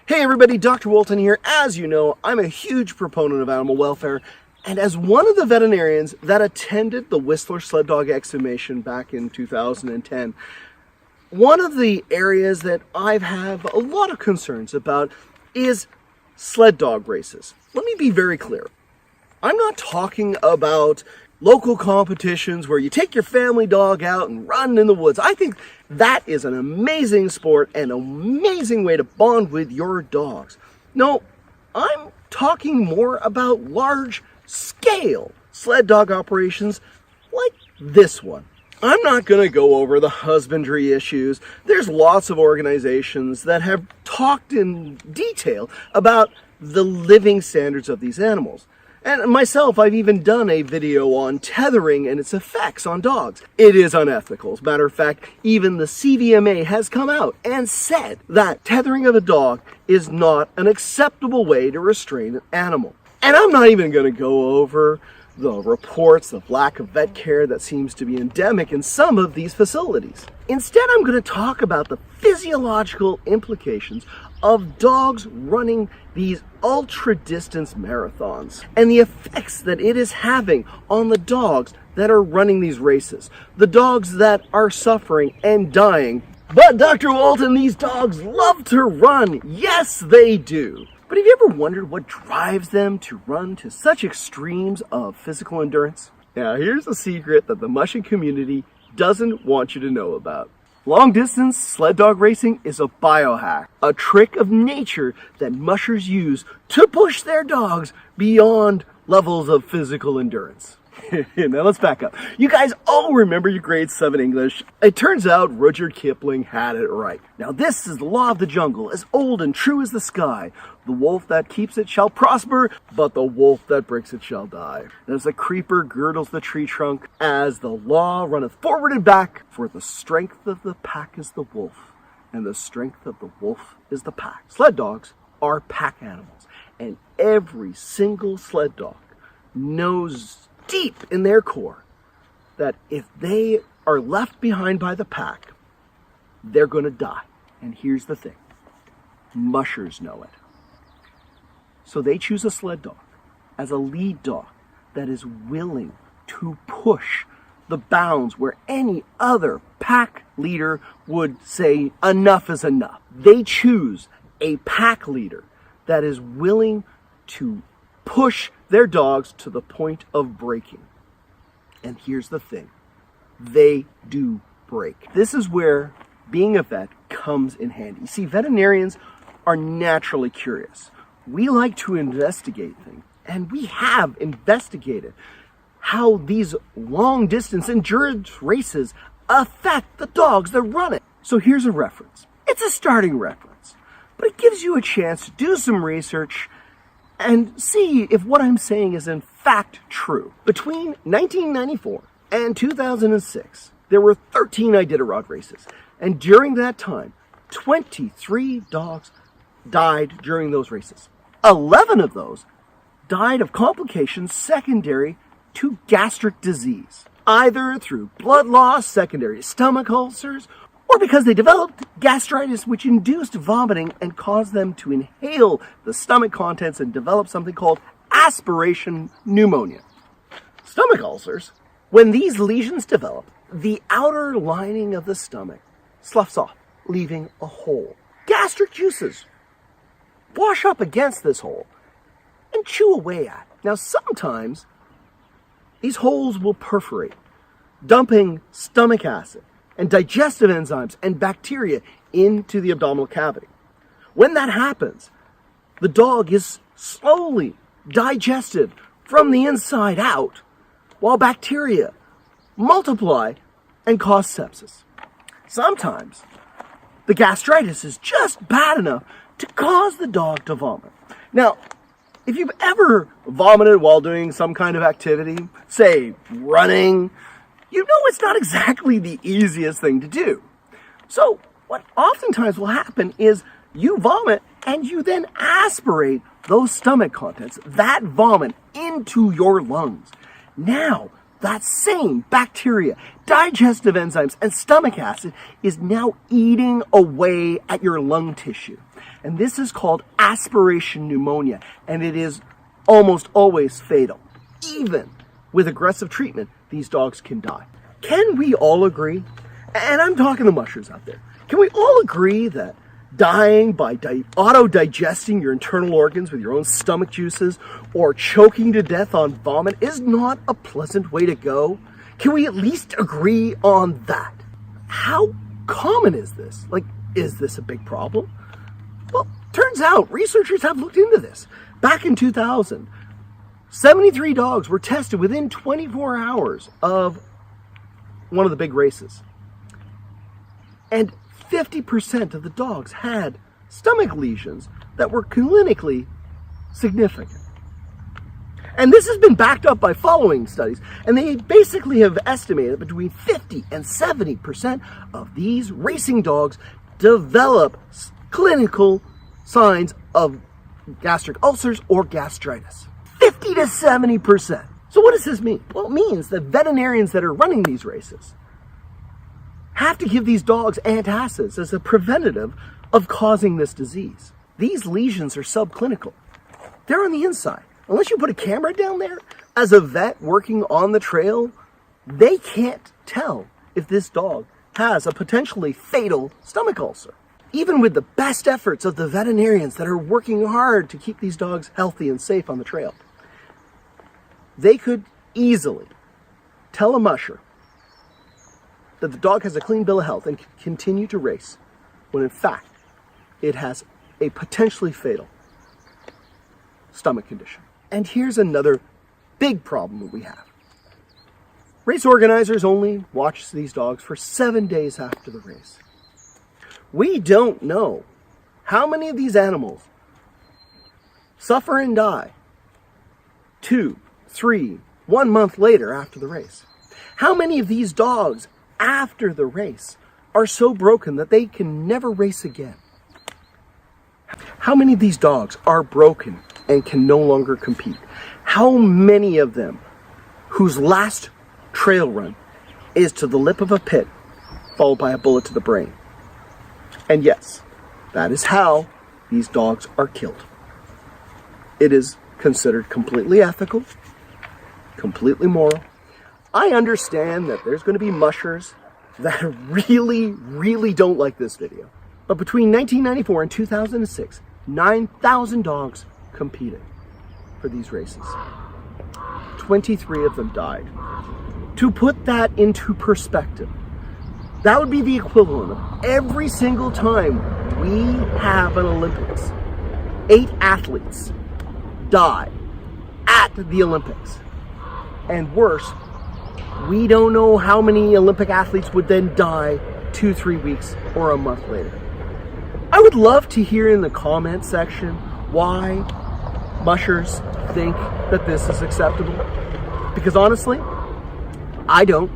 Hey everybody, Dr. Walton here. As you know, I'm a huge proponent of animal welfare, and as one of the veterinarians that attended the Whistler Sled Dog Exhibition back in 2010, one of the areas that I have a lot of concerns about is sled dog races. Let me be very clear. I'm not talking about local competitions where you take your family dog out and run in the woods. I think that is an amazing sport and an amazing way to bond with your dogs. No, I'm talking more about large-scale sled dog operations like this one. I'm not going to go over the husbandry issues. There's lots of organizations that have talked in detail about the living standards of these animals. And myself, I've even done a video on tethering and its effects on dogs. It is unethical. As a matter of fact, even the CVMA has come out and said that tethering of a dog is not an acceptable way to restrain an animal. And I'm not even going to go over the reports of lack of vet care that seems to be endemic in some of these facilities. Instead, I'm going to talk about the physiological implications of dogs running these ultra-distance marathons and the effects that it is having on the dogs that are running these races, the dogs that are suffering and dying. But Dr. Walton, these dogs love to run. Yes, they do. But have you ever wondered what drives them to run to such extremes of physical endurance? Now, here's a secret that the mushing community doesn't want you to know about. Long-distance sled dog racing is a biohack, a trick of nature that mushers use to push their dogs beyond levels of physical endurance. Now let's back up. You guys all remember your grade 7 English. It turns out Rudyard Kipling had it right. Now this is the law of the jungle, as old and true as the sky. The wolf that keeps it shall prosper, but the wolf that breaks it shall die. As the creeper girdles the tree trunk, as the law runneth forward and back, for the strength of the pack is the wolf, and the strength of the wolf is the pack. Sled dogs are pack animals, and every single sled dog knows deep in their core that if they are left behind by the pack, they're going to die. And here's the thing. Mushers know it. So they choose a sled dog as a lead dog that is willing to push the bounds where any other pack leader would say enough is enough. They choose a pack leader that is willing to push their dogs to the point of breaking. And here's the thing. They do break. This is where being a vet comes in handy. You see, veterinarians are naturally curious. We like to investigate things, and we have investigated how these long-distance endurance races affect the dogs that run it. So here's a reference. It's a starting reference, but it gives you a chance to do some research and see if what I'm saying is in fact true. Between 1994 and 2006, there were 13 Iditarod races. And during that time, 23 dogs died during those races. 11 of those died of complications secondary to gastric disease, either through blood loss, secondary to stomach ulcers, or because they developed gastritis, which induced vomiting and caused them to inhale the stomach contents and develop something called aspiration pneumonia. Stomach ulcers, when these lesions develop, the outer lining of the stomach sloughs off, leaving a hole. Gastric juices wash up against this hole and chew away at it. Now, sometimes these holes will perforate, dumping stomach acid and digestive enzymes and bacteria into the abdominal cavity. When that happens, the dog is slowly digested from the inside out, while bacteria multiply and cause sepsis. Sometimes the gastritis is just bad enough to cause the dog to vomit. Now, if you've ever vomited while doing some kind of activity, say running, you know it's not exactly the easiest thing to do. So what oftentimes will happen is you vomit and you then aspirate those stomach contents, that vomit, into your lungs. Now, that same bacteria, digestive enzymes, and stomach acid is now eating away at your lung tissue. and this is called aspiration pneumonia, and it is almost always fatal. Even with aggressive treatment, these dogs can die. Can we all agree, and I'm talking to mushers out there, can we all agree that dying by auto-digesting your internal organs with your own stomach juices or choking to death on vomit is not a pleasant way to go? Can we at least agree on that? How common is this? Like, is this a big problem? Well, turns out researchers have looked into this. Back in 2000, 73 dogs were tested within 24 hours of one of the big races. And 50% of the dogs had stomach lesions that were clinically significant. And this has been backed up by following studies, and they basically have estimated between 50 and 70% of these racing dogs develop clinical signs of gastric ulcers or gastritis. 50 to 70%. So what does this mean? Well, it means that veterinarians that are running these races have to give these dogs antacids as a preventative of causing this disease. These lesions are subclinical. They're on the inside. Unless you put a camera down there, as a vet working on the trail, they can't tell if this dog has a potentially fatal stomach ulcer. Even with the best efforts of the veterinarians that are working hard to keep these dogs healthy and safe on the trail, they could easily tell a musher that the dog has a clean bill of health and can continue to race, when in fact, it has a potentially fatal stomach condition. And here's another big problem that we have. Race organizers only watch these dogs for 7 days after the race. We don't know how many of these animals suffer and die 2, 3, 1 month later after the race. How many of these dogs after the race are so broken that they can never race again? How many of these dogs are broken and can no longer compete? How many of them whose last trail run is to the lip of a pit followed by a bullet to the brain? And yes, that is how these dogs are killed. It is considered completely ethical, completely moral. I understand that there's going to be mushers that really don't like this video. But between 1994 and 2006, 9,000 dogs competed for these races. 23 of them died. To put that into perspective, that would be the equivalent of every single time we have an Olympics, 8 athletes die at the Olympics. And worse, we don't know how many Olympic athletes would then die 2-3 weeks or a month later. I would love to hear in the comment section why mushers think that this is acceptable. Because honestly, I don't.